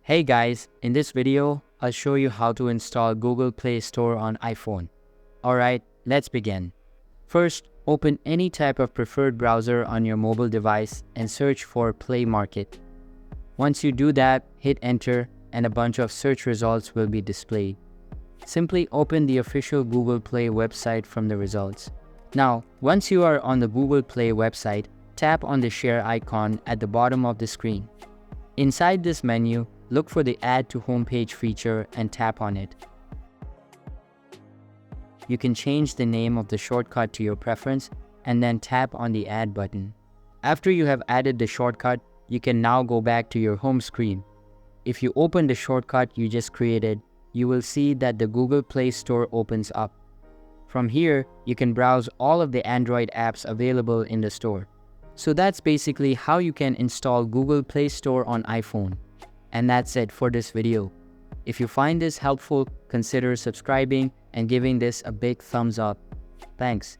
Hey guys, in this video, I'll show you how to install Google Play Store on iPhone. Alright, let's begin. First, open any type of preferred browser on your mobile device and search for Play Market. Once you do that, hit enter and a bunch of search results will be displayed. Simply open the official Google Play website from the results. Now, once you are on the Google Play website, tap on the share icon at the bottom of the screen. Inside this menu, look for the Add to Homepage feature and tap on it. You can change the name of the shortcut to your preference and then tap on the Add button. After you have added the shortcut, you can now go back to your home screen. If you open the shortcut you just created, you will see that the Google Play Store opens up. From here, you can browse all of the Android apps available in the store. So that's basically how you can install Google Play Store on iPhone. And that's it for this video. If you find this helpful, consider subscribing and giving this a big thumbs up. Thanks.